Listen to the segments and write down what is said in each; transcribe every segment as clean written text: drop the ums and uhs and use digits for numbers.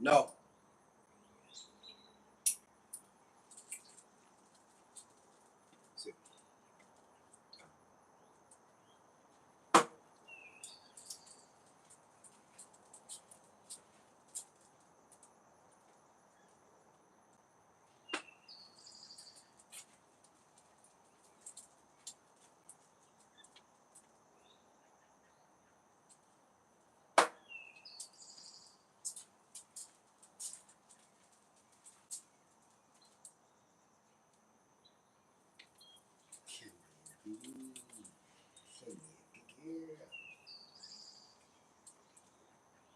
No.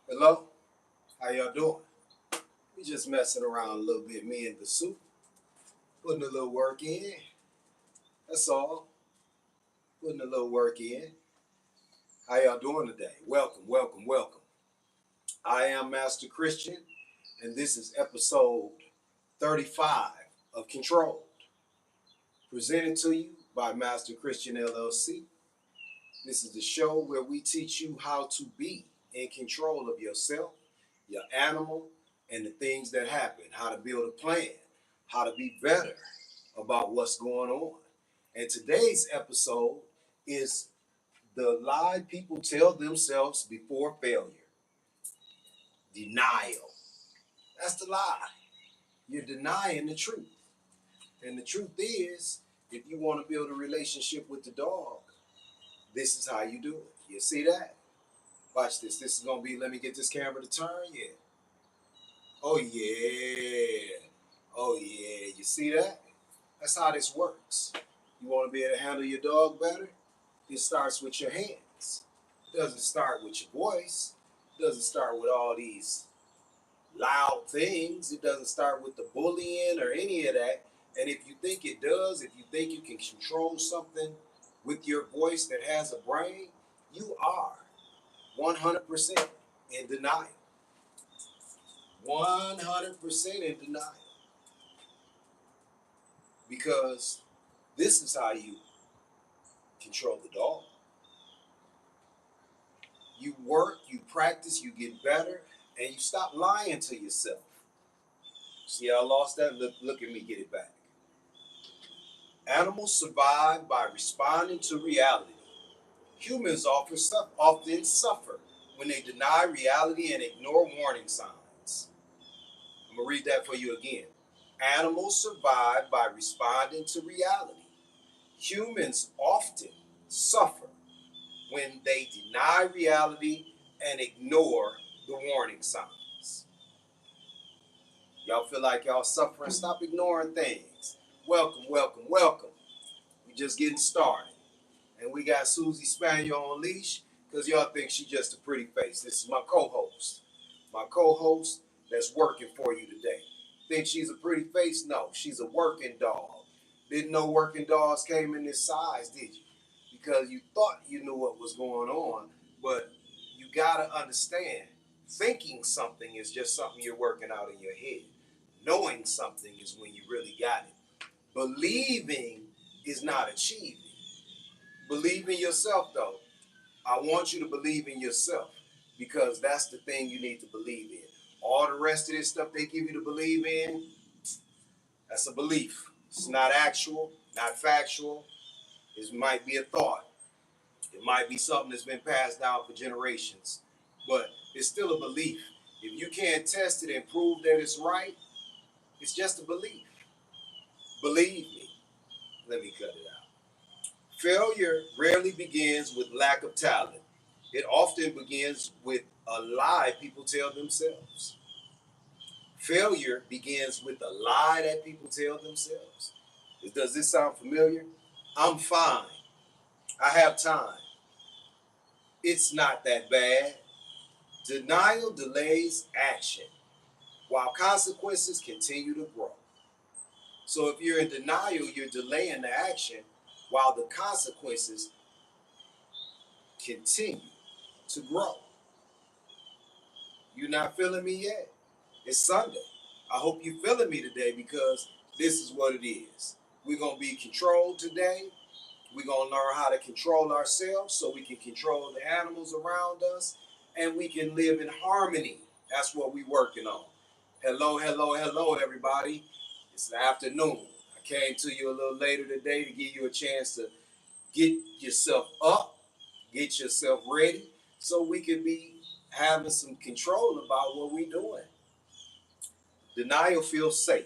Hello? How y'all doing? We just messing around a little bit, me and the suit. Putting a little work in. That's all. Putting a little work in. How y'all doing today? Welcome, welcome, welcome. I am Master Christian, and this is episode 35 of Controlled. Presented to you by Master Christian LLC. This is the show where we teach you how to be in control of yourself, your animal, and the things that happen, how to build a plan, how to be better about what's going on. And today's episode is the lie people tell themselves before failure. Denial. That's the lie. You're denying the truth. And the truth is, if you want to build a relationship with the dog, this is how you do it. You see that? Watch this. This is going to be, let me get this camera to turn. Yeah. Oh, yeah. Oh, yeah. You see that? That's how this works. You want to be able to handle your dog better? It starts with your hands. It doesn't start with your voice. It doesn't start with all these loud things. It doesn't start with the bullying or any of that. And if you think it does, if you think you can control something with your voice that has a brain, you are 100% in denial. 100% in denial. Because this is how you control the dog. You work, you practice, you get better, and you stop lying to yourself. See how I lost that? Look at me get it back. Animals survive by responding to reality. Humans often suffer when they deny reality and ignore warning signs. I'm going to read that for you again. Animals survive by responding to reality. Humans often suffer when they deny reality and ignore the warning signs. Y'all feel like y'all suffering? Stop ignoring things. Welcome, welcome, welcome. We just getting started. And we got Susie Spaniel on leash because y'all think she just a pretty face. This is my co-host. My co-host that's working for you today. Think she's a pretty face? No, she's a working dog. Didn't know working dogs came in this size, did you? Because you thought you knew what was going on, but you gotta understand, thinking something is just something you're working out in your head. Knowing something is when you really got it. Believing is not achieving. Believe in yourself, though. I want you to believe in yourself because that's the thing you need to believe in. All the rest of this stuff they give you to believe in, that's a belief. It's not actual, not factual. It might be a thought. It might be something that's been passed down for generations, but it's still a belief. If you can't test it and prove that it's right, it's just a belief. Believe me. Let me cut it out. Failure rarely begins with lack of talent. It often begins with a lie people tell themselves. Failure begins with a lie that people tell themselves. Does this sound familiar? I'm fine. I have time. It's not that bad. Denial delays action, while consequences continue to grow. So if you're in denial, you're delaying the action, while the consequences continue to grow. You're not feeling me yet? It's Sunday. I hope you're feeling me today because this is what it is. We're going to be controlled today. We're going to learn how to control ourselves so we can control the animals around us and we can live in harmony. That's what we're working on. Hello, hello, hello, everybody. It's the afternoon. I came to you a little later today to give you a chance to get yourself up, get yourself ready, so we can be having some control about what we're doing. Denial feels safe.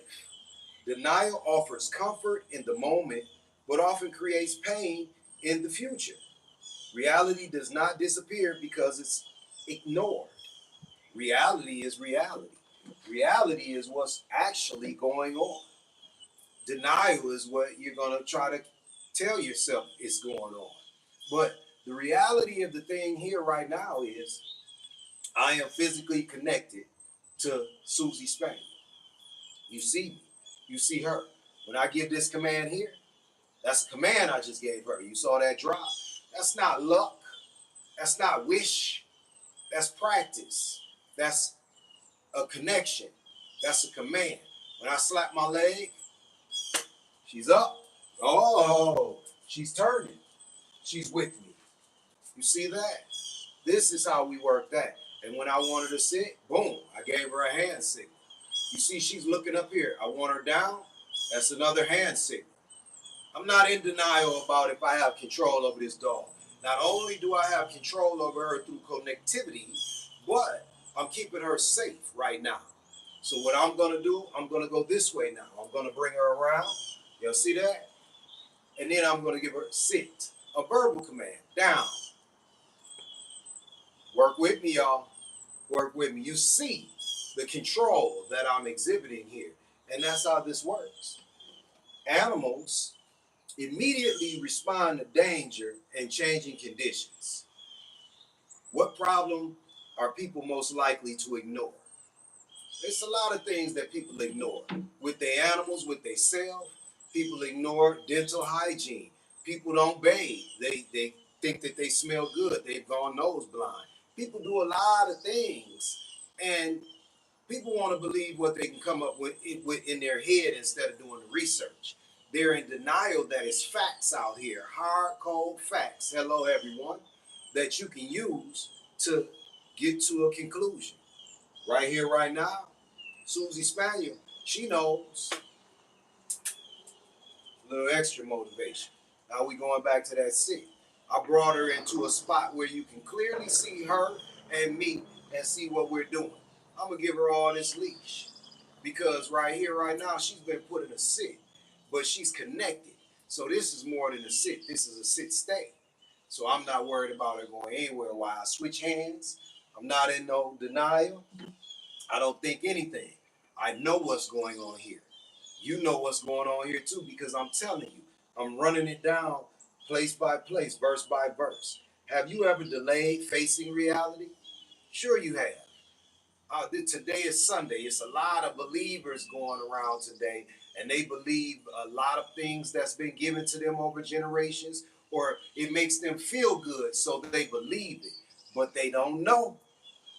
Denial offers comfort in the moment, but often creates pain in the future. Reality does not disappear because it's ignored. Reality is reality. Reality is what's actually going on. Denial is what you're going to try to tell yourself is going on. But the reality of the thing here right now is I am physically connected to Susie Spain. You see me. You see her. When I give this command here, that's a command I just gave her. You saw that drop? That's not luck. That's not wish. That's practice. That's a connection. That's a command. When I slap my leg, she's up. Oh, she's turning. She's with me. You see that? This is how we work that. And when I wanted to sit, boom, I gave her a hand signal. You see, she's looking up here. I want her down. That's another hand signal. I'm not in denial about if I have control over this dog. Not only do I have control over her through connectivity, but I'm keeping her safe right now. So what I'm going to do, I'm going to go this way now. I'm going to bring her around. Y'all see that? And then I'm going to give her sit. A verbal command. Down. Work with me, y'all. Work with me. You see the control that I'm exhibiting here. And that's how this works. Animals immediately respond to danger and changing conditions. What problem are people most likely to ignore? There's a lot of things that people ignore. With their animals, with themselves, people ignore dental hygiene. People don't bathe. They think that they smell good. They've gone nose blind. People do a lot of things. And people want to believe what they can come up with in their head instead of doing the research. They're in denial that it's facts out here, hard, cold facts. Hello, everyone, that you can use to get to a conclusion. Right here, right now, Susie Spaniel, she knows a little extra motivation. Now we going back to that sit. I brought her into a spot where you can clearly see her and me and see what we're doing. I'm gonna give her all this leash because right here, right now, she's been put in a sit, but she's connected. So this is more than a sit. This is a sit stay. So I'm not worried about her going anywhere while I switch hands. I'm not in no denial. I don't think anything. I know what's going on here. You know what's going on here too because I'm telling you. I'm running it down place by place, verse by verse. Have you ever delayed facing reality? Sure you have. Today is Sunday. It's a lot of believers going around today, and they believe a lot of things that's been given to them over generations, or it makes them feel good, so they believe it, but they don't know.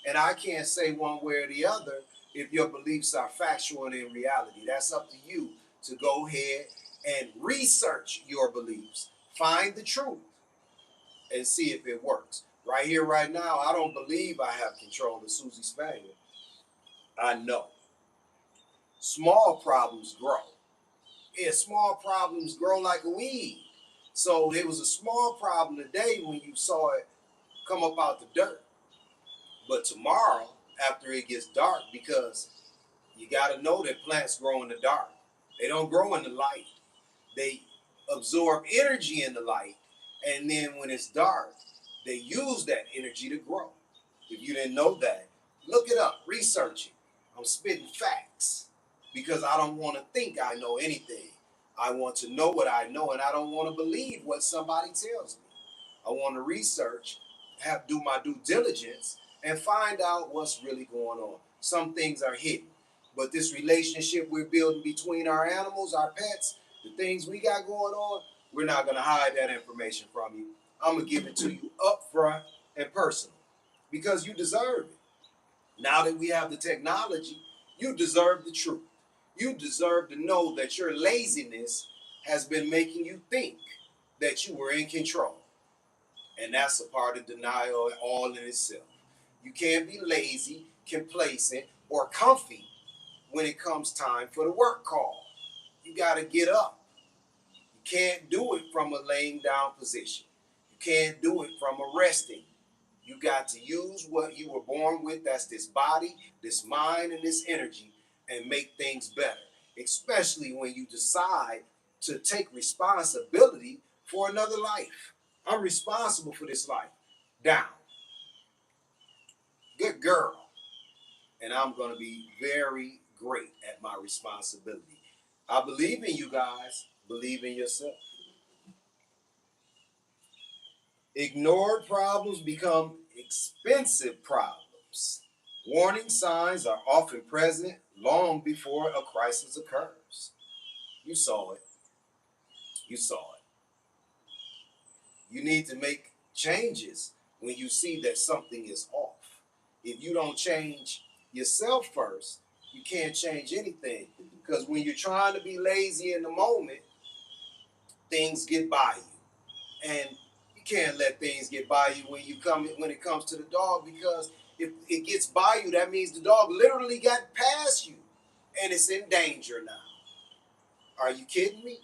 And I can't say one way or the other if your beliefs are factual and in reality. That's up to you to go ahead and research your beliefs, find the truth, and see if it works. Right here, right now, I don't believe I have control of Susie Spaniel. I know. Small problems grow. Yeah, small problems grow like a weed. So there was a small problem today when you saw it come up out the dirt. But tomorrow, after it gets dark, because you got to know that plants grow in the dark. They don't grow in the light. They absorb energy in the light. And then when it's dark, they use that energy to grow. If you didn't know that, look it up, research it. I'm spitting facts because I don't want to think I know anything. I want to know what I know, and I don't want to believe what somebody tells me. I want to research, do my due diligence, and find out what's really going on. Some things are hidden, but this relationship we're building between our animals, our pets, the things we got going on, we're not going to hide that information from you. I'm going to give it to you up front and personal because you deserve it. Now that we have the technology, you deserve the truth. You deserve to know that your laziness has been making you think that you were in control. And that's a part of denial all in itself. You can't be lazy, complacent, or comfy when it comes time for the work call. You got to get up. You can't do it from a laying down position. You can't do it from a resting. You got to use what you were born with. That's this body, this mind, and this energy, and make things better. Especially when you decide to take responsibility for another life. I'm responsible for this life. Down. Good girl. And I'm going to be very great at my responsibility. I believe in you guys. Believe in yourself. Ignored problems become expensive problems. Warning signs are often present long before a crisis occurs. You saw it. You saw it. You need to make changes when you see that something is off. If you don't change yourself first, you can't change anything. Because when you're trying to be lazy in the moment, things get by you. And you can't let things get by you when it comes to the dog, because if it gets by you, that means the dog literally got past you and it's in danger now. Are you kidding me?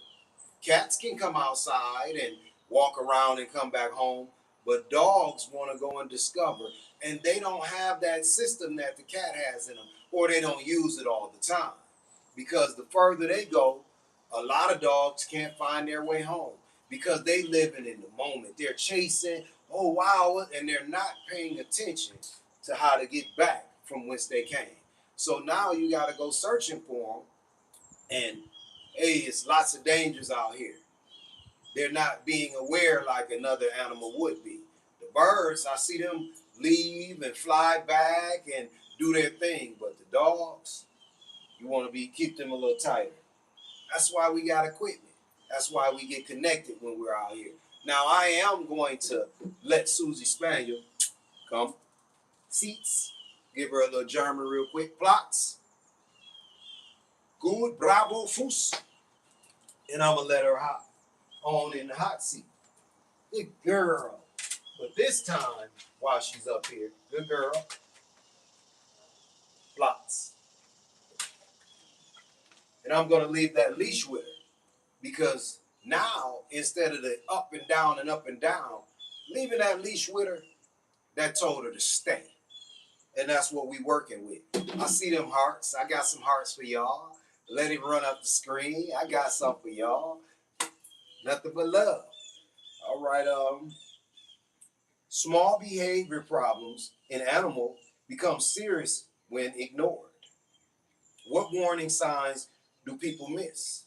Cats can come outside and walk around and come back home, but dogs want to go and discover, and they don't have that system that the cat has in them, or they don't use it all the time. Because the further they go, a lot of dogs can't find their way home because they living in the moment. They're chasing, oh wow, and they're not paying attention to how to get back from whence they came. So now you got to go searching for them, and hey, it's lots of dangers out here. They're not being aware like another animal would be. The birds, I see them leave and fly back and do their thing, but the dogs, you want to keep them a little tighter. That's why we got equipment. That's why we get connected when we're out here. Now I am going to let Susie Spaniel come. Seats. Give her a little German real quick. Plots. Good, bravo, fus. And I'm going to let her hop on in the hot seat. Good girl. But this time, while she's up here, good girl. Plots. And I'm going to leave that leash with her. Because now, instead of the up and down, leaving that leash with her, that told her to stay. And that's what we working with. I see them hearts. I got some hearts for y'all. Let it run up the screen. I got some for y'all. Nothing but love. All right. Small behavior problems in animal become serious when ignored. What warning signs do people miss?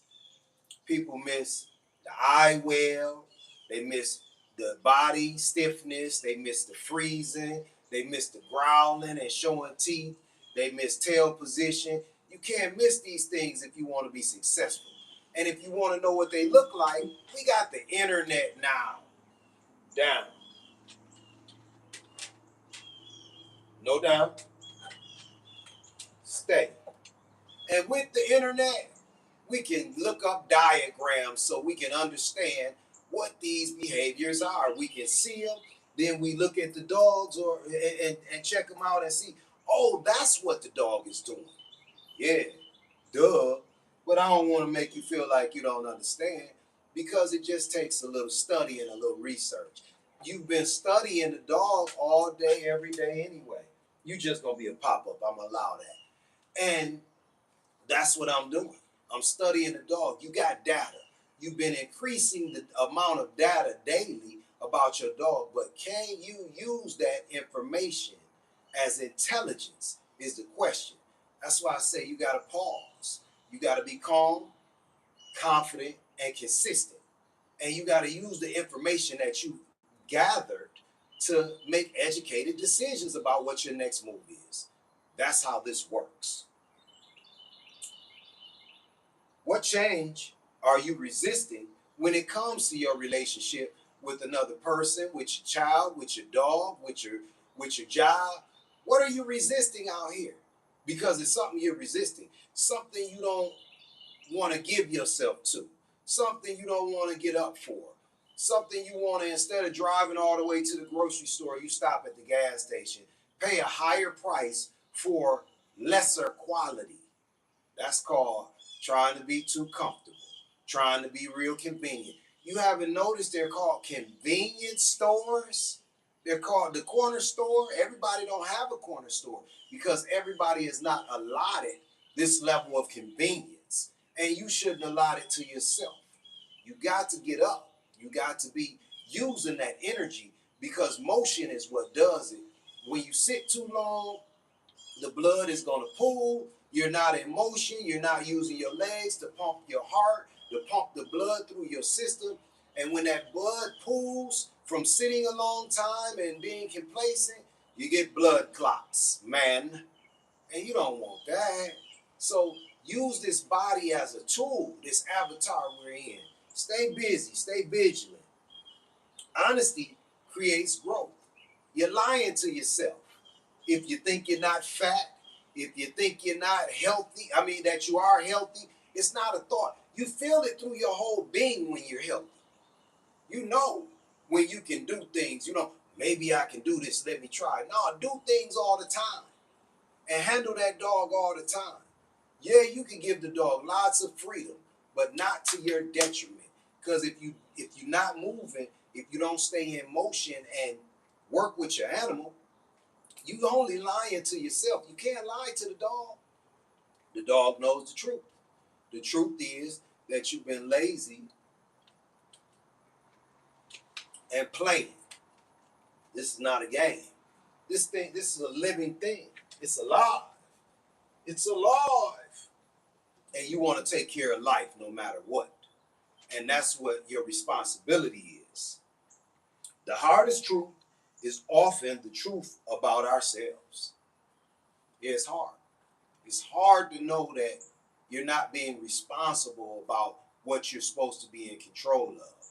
People miss the eye well. They miss the body stiffness. They miss the freezing. They miss the growling and showing teeth. They miss tail position. You can't miss these things if you want to be successful. And if you want to know what they look like, we got the internet now. Down. No down. Stay. And with the internet, we can look up diagrams so we can understand what these behaviors are. We can see them, then we look at the dogs and check them out and see, oh, that's what the dog is doing. Yeah, duh. But I don't want to make you feel like you don't understand, because it just takes a little study and a little research. You've been studying the dog all day, every day anyway. You just gonna be a pop-up. I'm gonna allow that. And that's what I'm doing. I'm studying the dog. You got data. You've been increasing the amount of data daily about your dog, but can you use that information as intelligence is the question. That's why I say you got to pause. You got to be calm, confident, and consistent. And you got to use the information that you gathered to make educated decisions about what your next move is. That's how this works. What change are you resisting when it comes to your relationship with another person, with your child, with your dog, with your job? What are you resisting out here? Because it's something you're resisting, something you don't want to give yourself to, something you don't want to get up for, something you want to, instead of driving all the way to the grocery store, you stop at the gas station, pay a higher price for lesser quality. That's called trying to be too comfortable, trying to be real convenient. You haven't noticed they're called convenience stores? They're called the corner store. Everybody don't have a corner store because everybody is not allotted this level of convenience. And you shouldn't allot it to yourself. You got to get up. You got to be using that energy because motion is what does it. When you sit too long, the blood is going to pool. You're not in motion. You're not using your legs to pump your heart, to pump the blood through your system. And when that blood pools from sitting a long time and being complacent, you get blood clots, man. And you don't want that. So use this body as a tool, this avatar we're in. Stay busy, stay vigilant. Honesty creates growth. You're lying to yourself. If you think you're not fat, if you think you're not healthy, that you are healthy, it's not a thought. You feel it through your whole being when you're healthy. You know when you can do things, maybe I can do this, let me try. No, do things all the time and handle that dog all the time. Yeah, you can give the dog lots of freedom, but not to your detriment. Because if you're not moving, if you don't stay in motion and work with your animal, you only lying to yourself. You can't lie to the dog. The dog knows the truth. The truth is that you've been lazy and playing. This is not a game. This is a living thing. It's alive. It's alive. And you want to take care of life no matter what. And that's what your responsibility is. The hardest truth is often the truth about ourselves. Yeah, it's hard. It's hard to know that you're not being responsible about what you're supposed to be in control of.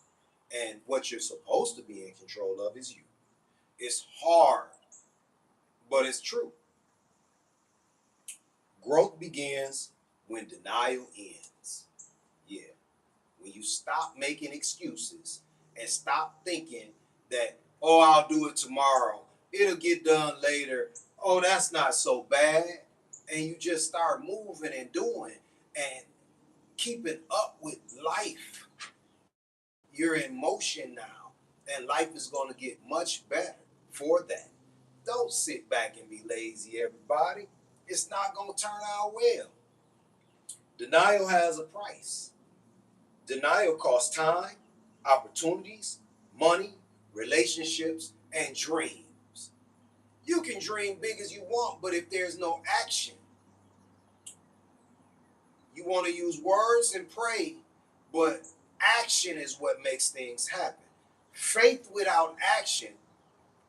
And what you're supposed to be in control of is you. It's hard, but it's true. Growth begins when denial ends. Yeah. When you stop making excuses and stop thinking that, oh, I'll do it tomorrow, it'll get done later, oh, that's not so bad, and you just start moving and doing and keeping up with life. You're in motion now, and life is going to get much better for that. Don't sit back and be lazy, everybody. It's not going to turn out well. Denial has a price. Denial costs time, opportunities, money, relationships, and dreams. You can dream big as you want, but if there's no action, you want to use words and pray, but action is what makes things happen. Faith without action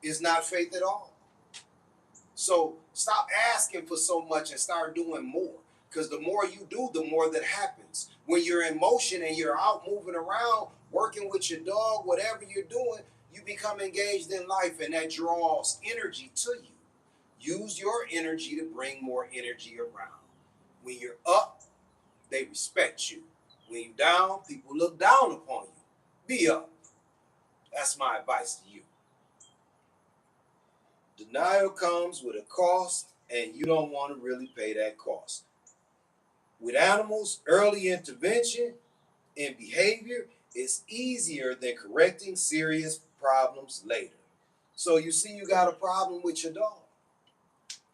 is not faith at all. So stop asking for so much and start doing more. Because the more you do, the more that happens. When you're in motion and you're out moving around, working with your dog, whatever you're doing, you become engaged in life and that draws energy to you. Use your energy to bring more energy around. When you're up, they respect you. When you're down, people look down upon you. Be up. That's my advice to you. Denial comes with a cost, and you don't want to really pay that cost. With animals, early intervention in behavior is easier than correcting serious problems later. So you see, you got a problem with your dog.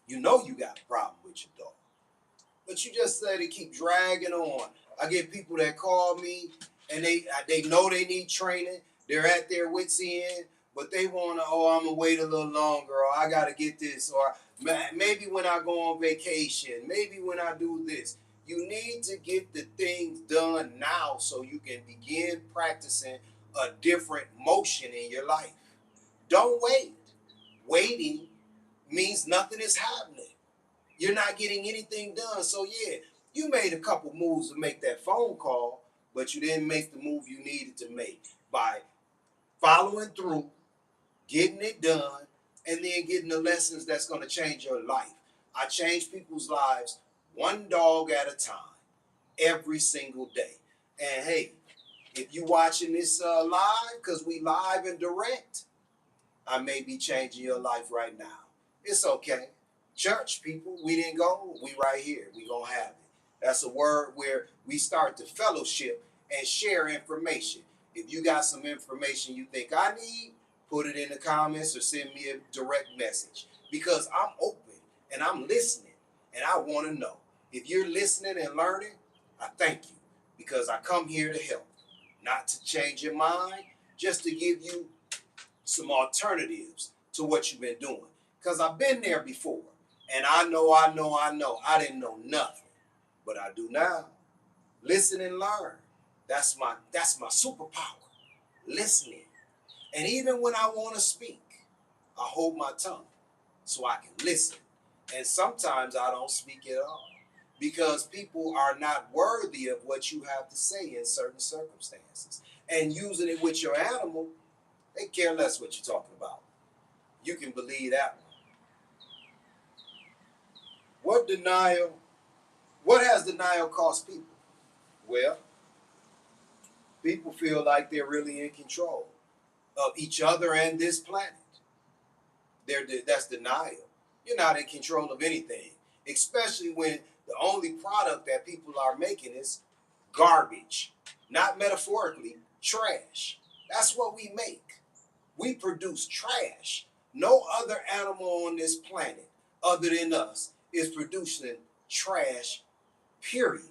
You know you got a problem with your dog. But you just let it keep dragging on. I get people that call me and they know they need training. They're at their wits' end, but they want to, oh, I'm going to wait a little longer, or I got to get this, or maybe when I go on vacation, maybe when I do this. You need to get the things done now so you can begin practicing a different motion in your life. Don't wait. Waiting means nothing is happening. You're not getting anything done. So yeah, you made a couple moves to make that phone call, but you didn't make the move you needed to make by following through, getting it done, and then getting the lessons that's going to change your life. I change people's lives one dog at a time, every single day. And hey, if you watching this live, because we live and direct, I may be changing your life right now. It's okay. Church people, we didn't go. We right here. We gonna have it. That's a word where we start to fellowship and share information. If you got some information you think I need, put it in the comments or send me a direct message, because I'm open and I'm listening and I want to know. If you're listening and learning, I thank you, because I come here to help, not to change your mind, just to give you some alternatives to what you've been doing. Because I've been there before, and I know, I didn't know nothing, but I do now. Listen and learn. That's my superpower. Listening. And even when I want to speak, I hold my tongue so I can listen. And sometimes I don't speak at all, because people are not worthy of what you have to say in certain circumstances. And using it with your animal, they care less what you're talking about. You can believe that one. What has denial cost people? Well, people feel like they're really in control of each other and this planet. That's denial. You're not in control of anything, especially when the only product that people are making is garbage. Not metaphorically, trash. That's what we make. We produce trash. No other animal on this planet other than us is producing trash, period.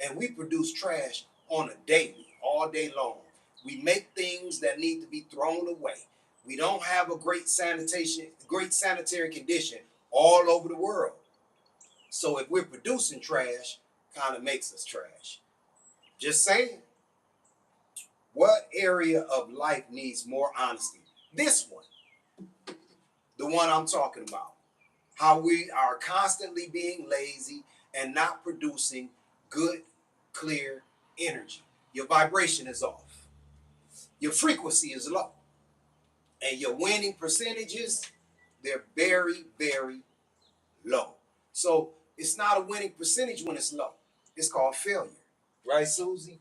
And we produce trash on a daily, all day long. We make things that need to be thrown away. We don't have a great sanitary condition all over the world. So if we're producing trash, kind of makes us trash. Just saying. What area of life needs more honesty? This one. The one I'm talking about. How we are constantly being lazy and not producing good, clear energy. Your vibration is off. Your frequency is low. And your winning percentages, they're very, very low. So it's not a winning percentage when it's low. It's called failure. Right, Susie?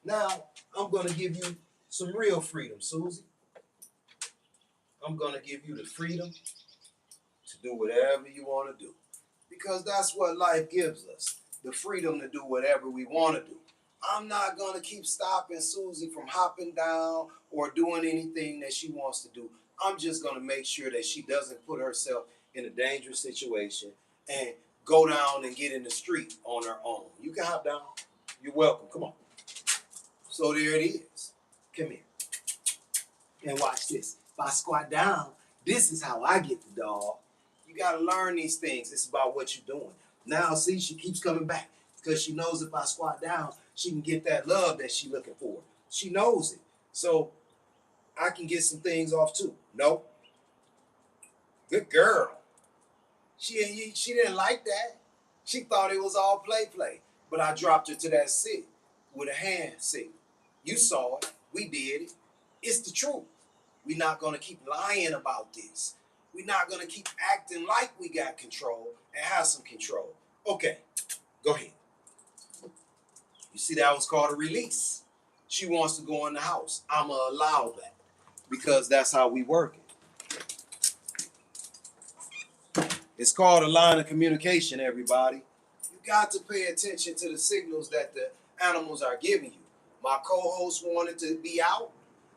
Now, I'm going to give you some real freedom, Susie. I'm going to give you the freedom to do whatever you want to do. Because that's what life gives us, the freedom to do whatever we want to do. I'm not going to keep stopping Susie from hopping down or doing anything that she wants to do. I'm just going to make sure that she doesn't put herself in a dangerous situation and go down and get in the street on her own. You can hop down. You're welcome. Come on. So there it is. Come here. And watch this. If I squat down, this is how I get the dog. You got to learn these things. It's about what you're doing. Now, see, she keeps coming back because she knows if I squat down, she can get that love that she's looking for. She knows it. So I can get some things off too. Nope. Good girl. She didn't like that. She thought it was all play. But I dropped her to that sit with a hand sit. You saw it. We did it. It's the truth. We're not going to keep lying about this. We're not going to keep acting like we got control and have some control. Okay, go ahead. You see, that was called a release. She wants to go in the house. I'm going to allow that because that's how we work it. It's called a line of communication, everybody. You got to pay attention to the signals that the animals are giving you. My co-host wanted to be out.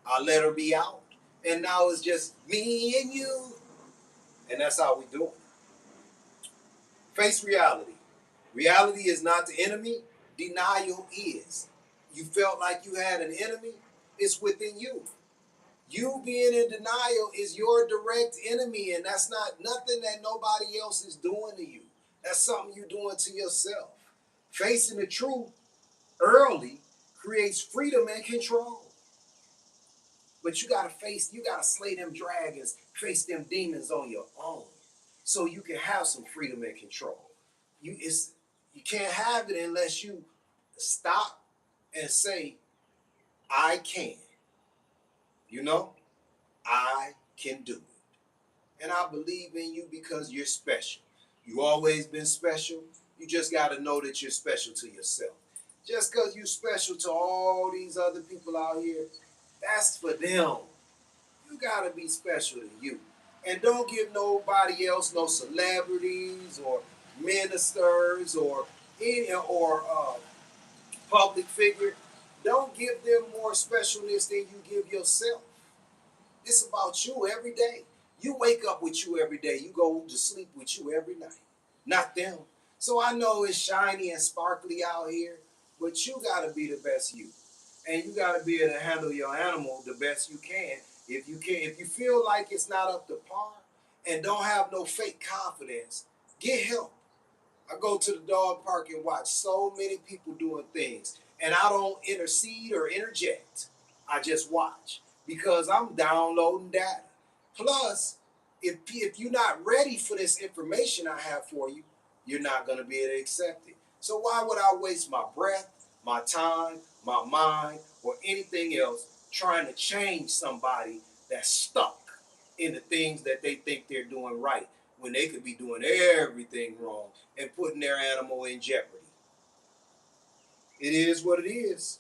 I let her be out. And now it's just me and you. And that's how we do it. Face reality. Reality is not the enemy. Denial is. You felt like you had an enemy. It's within you. You being in denial is your direct enemy, and that's not nothing that nobody else is doing to you. That's something you're doing to yourself. Facing the truth early creates freedom and control. But you gotta slay them dragons, face them demons on your own, so you can have some freedom and control. You can't have it unless you stop and say, I can. You know, I can do it. And I believe in you because you're special. You always been special. You just gotta know that you're special to yourself. Just because you're special to all these other people out here, that's for them. You gotta be special to you. And don't give nobody else, no celebrities or ministers or or public figure, don't give them more specialness than you give yourself. It's about you every day. You wake up with you every day. You go to sleep with you every night. Not them. So I know it's shiny and sparkly out here, but you gotta be the best you. And you gotta be able to handle your animal the best you can. If you feel like it's not up to par and don't have no fake confidence, get help. I go to the dog park and watch so many people doing things, and I don't intercede or interject. I just watch because I'm downloading data. Plus, if you're not ready for this information I have for you, you're not going to be able to accept it. So why would I waste my breath, my time, my mind, or anything else trying to change somebody that's stuck in the things that they think they're doing right when they could be doing everything wrong and putting their animal in jeopardy? It is what it is.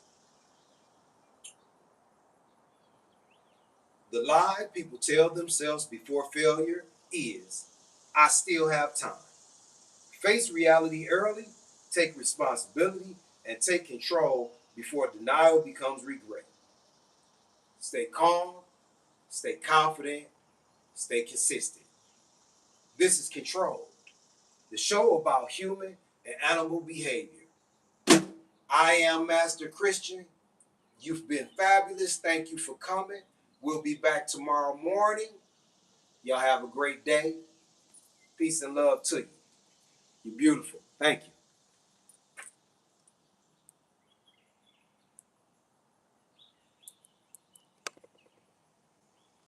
The lie people tell themselves before failure is, I still have time. Face reality early, take responsibility, and take control before denial becomes regret. Stay calm, stay confident, stay consistent. This is Controlled, the show about human and animal behavior. I am Master Christian. You've been fabulous. Thank you for coming. We'll be back tomorrow morning. Y'all have a great day. Peace and love to you. You're beautiful. Thank you.